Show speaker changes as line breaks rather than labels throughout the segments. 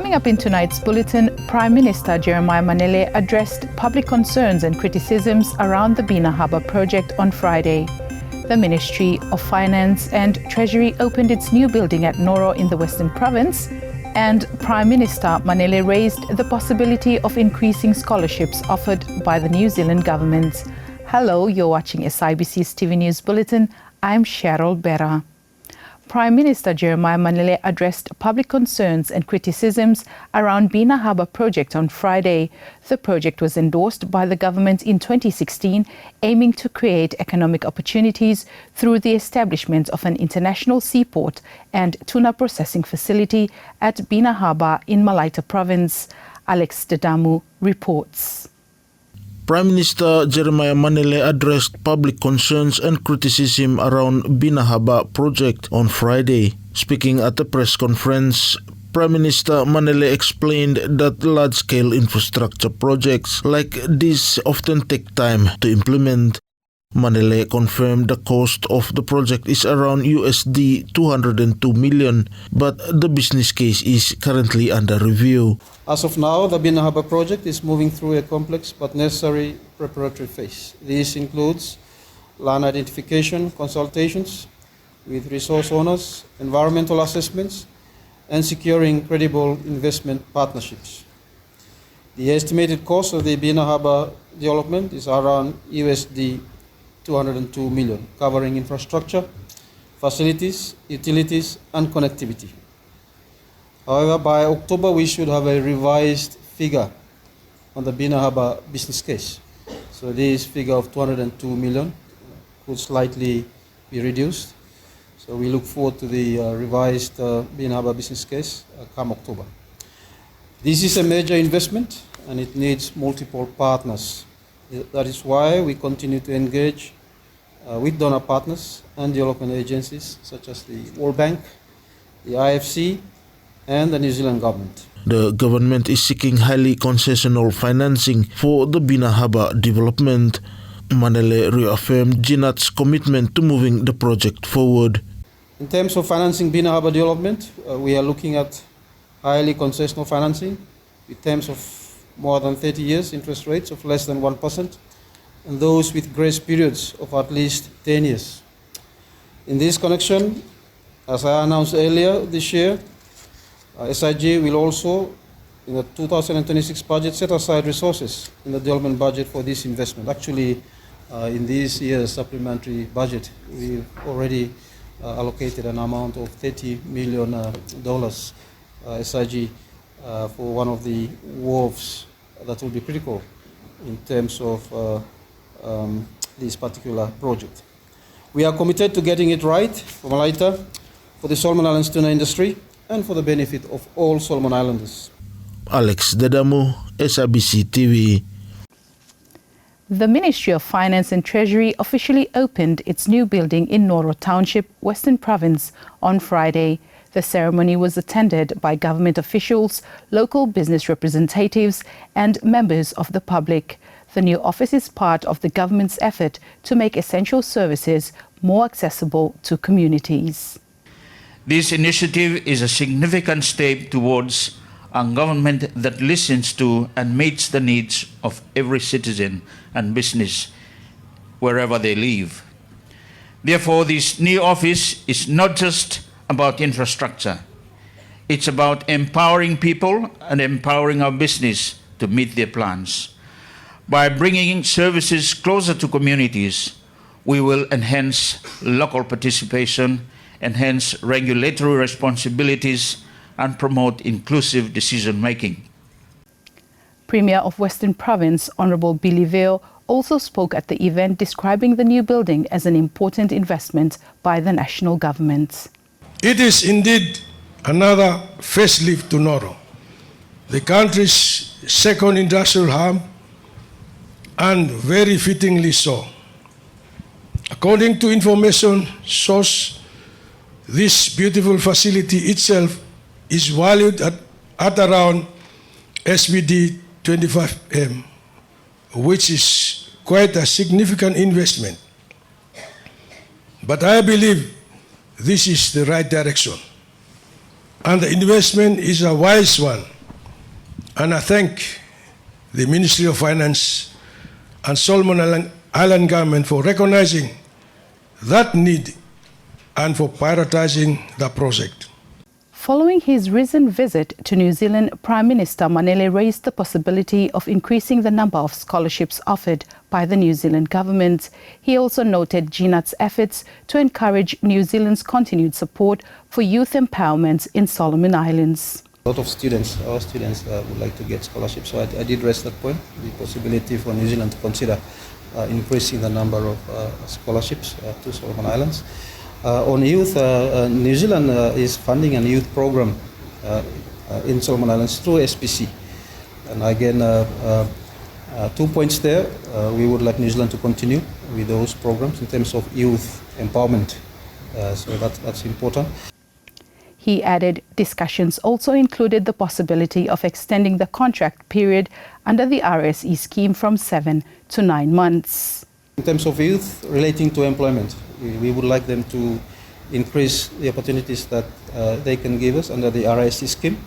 Coming up in tonight's bulletin, Prime Minister Jeremiah Manele addressed public concerns and criticisms around the Bina Harbour project on Friday. The Ministry of Finance and Treasury opened its new building at Noro in the Western Province, and Prime Minister Manele raised the possibility of increasing scholarships offered by the New Zealand government. Hello, you're watching SIBC's TV News Bulletin. I'm Cheryl Berra. Prime Minister Jeremiah Manele addressed public concerns and criticisms around Bina Harbour project on Friday. The project was endorsed by the government in 2016, aiming to create economic opportunities through the establishment of an international seaport and tuna processing facility at Bina Harbour in Malaita Province. Alex Dedamu reports.
Prime Minister Jeremiah Manele addressed public concerns and criticism around Bina Harbour project on Friday. Speaking at a press conference, Prime Minister Manele explained that large-scale infrastructure projects like this often take time to implement. Manele confirmed the cost of the project is around USD 202 million, but the business case is currently under review.
As of now, the Bina Harbour project is moving through a complex but necessary preparatory phase. This includes land identification consultations with resource owners, environmental assessments, and securing credible investment partnerships. The estimated cost of the Bina Harbour development is around USD 202 million, covering infrastructure, facilities, utilities, and connectivity. However, by October, we should have a revised figure on the Bina Harbour business case. So this figure of 202 million could slightly be reduced. So we look forward to the revised Bina Harbour business case come October. This is a major investment and it needs multiple partners. That is why we continue to engage with donor partners and development agencies such as the World Bank, the IFC, and the New Zealand government.
The government is seeking highly concessional financing for the Bina Harbour development. Manele reaffirmed GNAT's commitment to moving the project forward.
In terms of financing Bina Harbour development, we are looking at highly concessional financing in terms of more than 30 years, interest rates of less than 1%, and those with grace periods of at least 10 years. In this connection, as I announced earlier this year, SIG will also, in the 2026 budget, set aside resources in the development budget for this investment. Actually, in this year's supplementary budget, we've already allocated an amount of $30 million SIG for one of the wharves that will be critical in terms of this particular project. We are committed to getting it right for Malaita, for the Solomon Islands tuna industry, and for the benefit of all Solomon Islanders.
Alex Dedamu, SIBC TV.
The Ministry of Finance and Treasury officially opened its new building in Noro Township, Western Province, on Friday. The ceremony was attended by government officials, local business representatives, and members of the public. The new office is part of the government's effort to make essential services more accessible to communities.
This initiative is a significant step towards a government that listens to and meets the needs of every citizen and business wherever they live. Therefore, this new office is not just about infrastructure. It's about empowering people and empowering our business to meet their plans. By bringing services closer to communities, we will enhance local participation, enhance regulatory responsibilities, and promote inclusive decision-making.
Premier of Western Province, Honourable Billy Vale, also spoke at the event describing the new building as an important investment by the national government.
It is indeed another facelift to Noro, the country's second industrial hub, and very fittingly so. According to information source, this beautiful facility itself is valued at around SBD 25M, which is quite a significant investment. But I believe this is the right direction, and the investment is a wise one And I thank the Ministry of Finance and Solomon Island government for recognizing that need and for prioritizing the project.
Following his recent visit to New Zealand, Prime Minister Manele raised the possibility of increasing the number of scholarships offered by the New Zealand government. He also noted GNAT's efforts to encourage New Zealand's continued support for youth empowerment in Solomon Islands.
A lot of students, our students would like to get scholarships, so I did raise that point, the possibility for New Zealand to consider increasing the number of scholarships to Solomon Islands. On youth, New Zealand is funding a youth program in Solomon Islands through SPC. And again, 2 points there. We would like New Zealand to continue with those programs in terms of youth empowerment. So that's important.
He added discussions also included the possibility of extending the contract period under the RSE scheme from 7 to 9 months.
In terms of youth relating to employment, we would like them to increase the opportunities that they can give us under the RSE scheme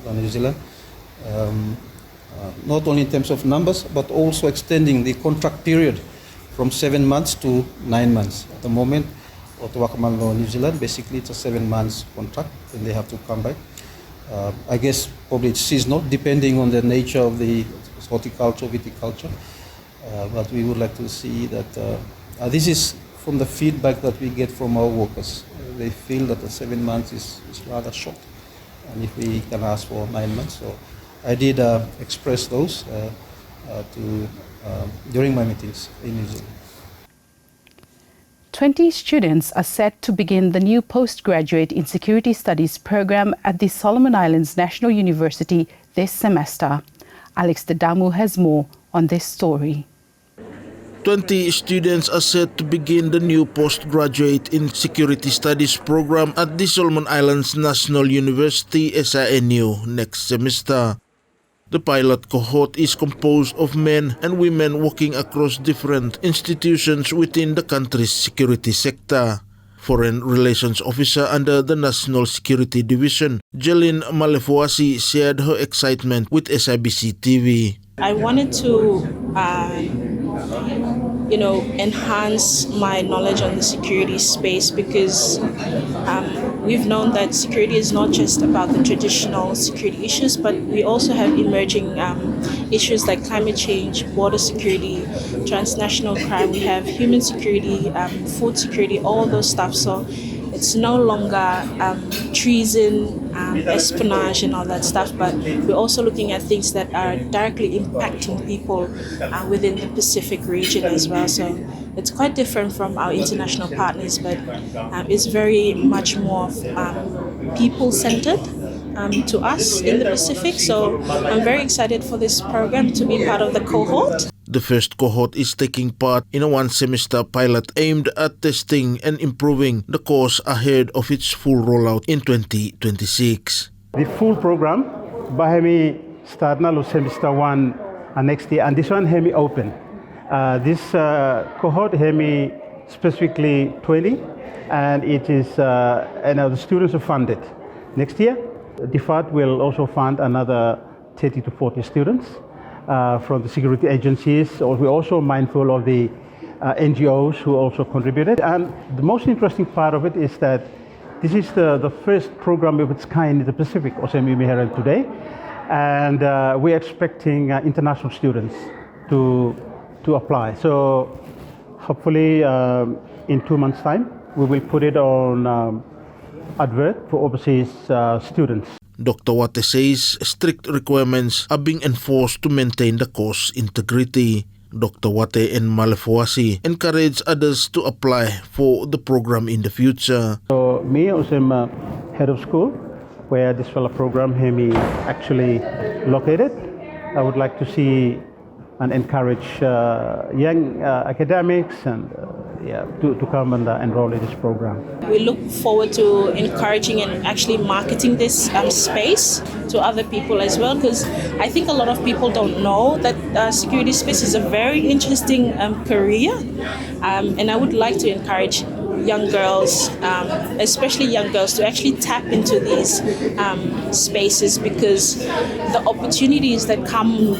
on New Zealand. Not only in terms of numbers, but also extending the contract period from 7 months to 9 months. At the moment, Otawakamalo, New Zealand, basically it's a 7 months contract, and they have to come back. I guess probably it's seasonal, depending on the nature of the horticulture, viticulture. But we would like to see that this is from the feedback that we get from our workers. They feel that the 7 months is rather short, and if we can ask for 9 months. So I did express those during my meetings in New Zealand.
20 students are set to begin the new postgraduate in security studies program at the Solomon Islands National University this semester. Alex Dedamu has more on this story.
20 students are set to begin the new postgraduate in security studies program at the Solomon Islands National University SINU next semester. The pilot cohort is composed of men and women working across different institutions within the country's security sector. Foreign Relations Officer under the National Security Division, Jeline Malefuasi, shared her excitement with SIBC TV.
I wanted to enhance my knowledge on the security space because we've known that security is not just about the traditional security issues, but we also have emerging issues like climate change, border security, transnational crime. We have human security, food security, all those stuff. So it's no longer treason, espionage and all that stuff, but we're also looking at things that are directly impacting people within the Pacific region as well. So it's quite different from our international partners, but it's very much more people-centered to us in the Pacific. So I'm very excited for this program to be part of the cohort.
The first cohort is taking part in a one-semester pilot aimed at testing and improving the course ahead of its full rollout in 2026.
The full program, Bahemi start now semester 1 next year, and this one Hemi open. This cohort Hemi specifically 20, and it is the students are funded. Next year, the FAD will also fund another 30 to 40 students. From the security agencies. We're also mindful of the NGOs who also contributed. And the most interesting part of it is that this is the first program of its kind in the Pacific, OSME Meheran today. And we're expecting international students to apply. So hopefully in 2 months' time, we will put it on advert for overseas students.
Dr. Wate says strict requirements are being enforced to maintain the course integrity. Dr. Wate and Malefuasi encourage others to apply for the program in the future.
So me, I'm head of school, where this fellow program Hemi actually located. I would like to see and encourage young academics and to come and enroll in this program.
We look forward to encouraging and actually marketing this space to other people as well, because I think a lot of people don't know that security space is a very interesting career, and I would like to encourage young girls, especially young girls, to actually tap into these spaces, because the opportunities that come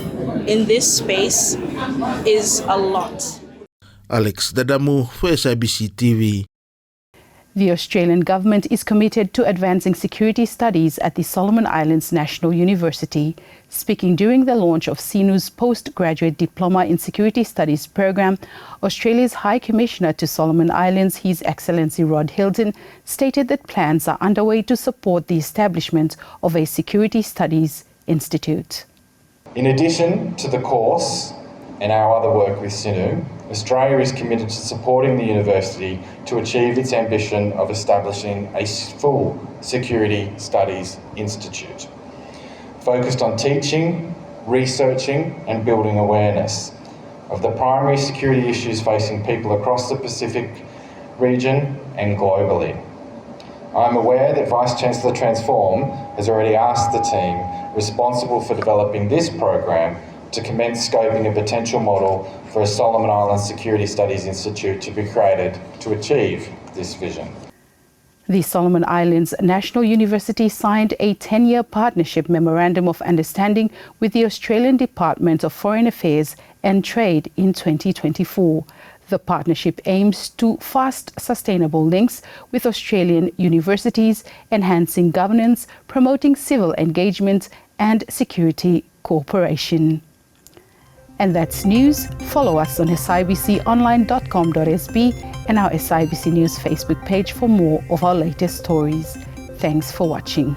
in this space is a lot.
Alex Dadamu for SIBC TV.
The Australian government is committed to advancing security studies at the Solomon Islands National University. Speaking during the launch of SINU's Postgraduate Diploma in Security Studies program, Australia's High Commissioner to Solomon Islands, His Excellency Rod Hilton, stated that plans are underway to support the establishment of a Security Studies Institute.
In addition to the course and our other work with SINU, Australia is committed to supporting the university to achieve its ambition of establishing a full Security Studies Institute, focused on teaching, researching and building awareness of the primary security issues facing people across the Pacific region and globally. I'm aware that Vice-Chancellor Transform has already asked the team responsible for developing this program to commence scoping a potential model for a Solomon Islands Security Studies Institute to be created to achieve this vision.
The Solomon Islands National University signed a 10-year partnership memorandum of understanding with the Australian Department of Foreign Affairs and Trade in 2024. The partnership aims to foster sustainable links with Australian universities, enhancing governance, promoting civil engagement and security cooperation. And that's news. Follow us on sibconline.com.sb and our SIBC News Facebook page for more of our latest stories. Thanks for watching.